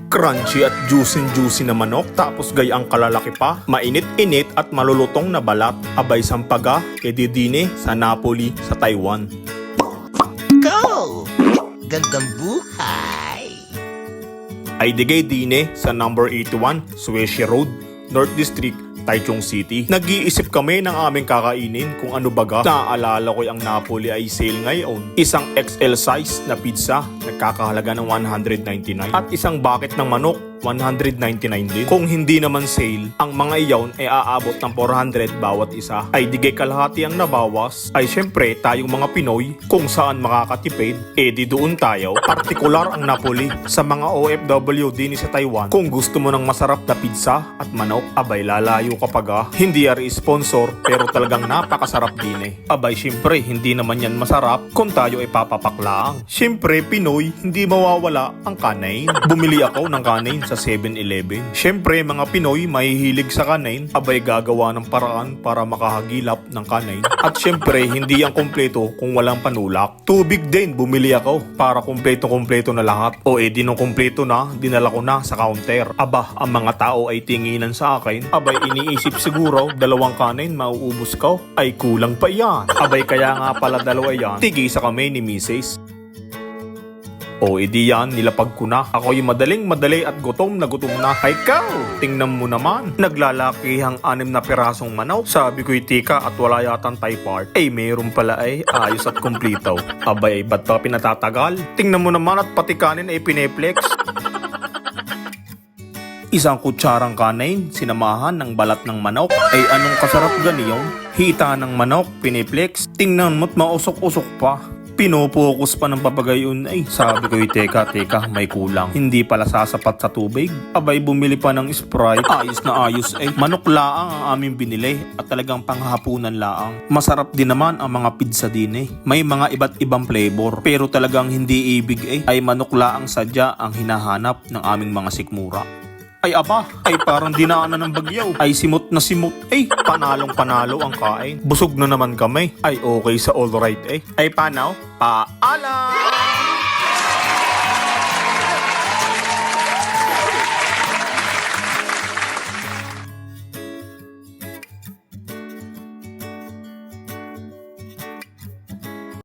Crunchy at juicy na manok tapos gayang kalalaki pa, mainit-init at malulutong na balat, abay sampaga kay Didine sa Napoli sa Taiwan. Go! Gandang buhay! Ay digay Dine sa number 81, Suecia Road, North District, Taichung City. Nag-iisip kami ng aming kakainin kung ano baga. Naaalala ko ang Napoli ay sale ngayon. Isang XL size na pizza, nagkakahalaga ng 199. At isang bucket ng manok, 199 din. Kung hindi naman sale, ang mga iyon ay aabot ng 400 bawat isa. Ay digay kalahati ang nabawas. Ay syempre tayong mga Pinoy, kung saan makakatipid, di doon tayo. Partikular ang Napoli sa mga OFW din sa Taiwan. Kung gusto mo ng masarap na pizza at manok, abay lalayo kapag hindi ari sponsor pero talagang napakasarap din Abay syempre hindi naman yan masarap kung tayo ay papapaklang. Syempre Pinoy, hindi mawawala ang kanin. Bumili ako ng kanin sa 7-Eleven. Syempre mga Pinoy mahihilig sa kanin, abay gagawa ng paraan para makahagilap ng kanin. At syempre hindi yan kompleto kung walang panulak. Tubig din bumili ako para kompleto na lahat. O di nung kompleto na, dinala ko na sa counter. Aba, ang mga tao ay tinginan sa akin. Abay iniisip siguro, dalawang kanin mauubos ko. Ay kulang pa yan. Abay kaya nga pala dalawa yan. Tigisa kami ni Mrs. O edi yan, nilapag ko na. Ako yung madali at gutom na. Ay ikaw, tingnan mo naman. Naglalaki ang 6 na pirasong manok. Sabi ko'y tika at wala yatang Thai part. Meron pala ayos at kumplito. Abay, ba't pa pinatatagal? Tingnan mo naman at pati kanin ay pineplex. Isang kutsarang kanin, sinamahan ng balat ng manok. Anong kasarap ganiyon? Hita ng manok, pineplex. Tingnan mo't mausok-usok pa. Pinopokus pa ng papagayon sabi ko teka, may kulang. Hindi pala sasapat sa tubig. Abay bumili pa ng Sprite. Ayos na ayos Manok laang ang aming binili at talagang panghapunan laang. Masarap din naman ang mga pizza din May mga iba't ibang flavor. Pero talagang hindi ibig ay manok laang sadya ang hinahanap ng aming mga sikmura. Ay aba, parang dinaanan ng bagyaw. Simot na simot. Panalong panalo ang kain. Busog na naman kami. Okay sa all right Paano? Paalam!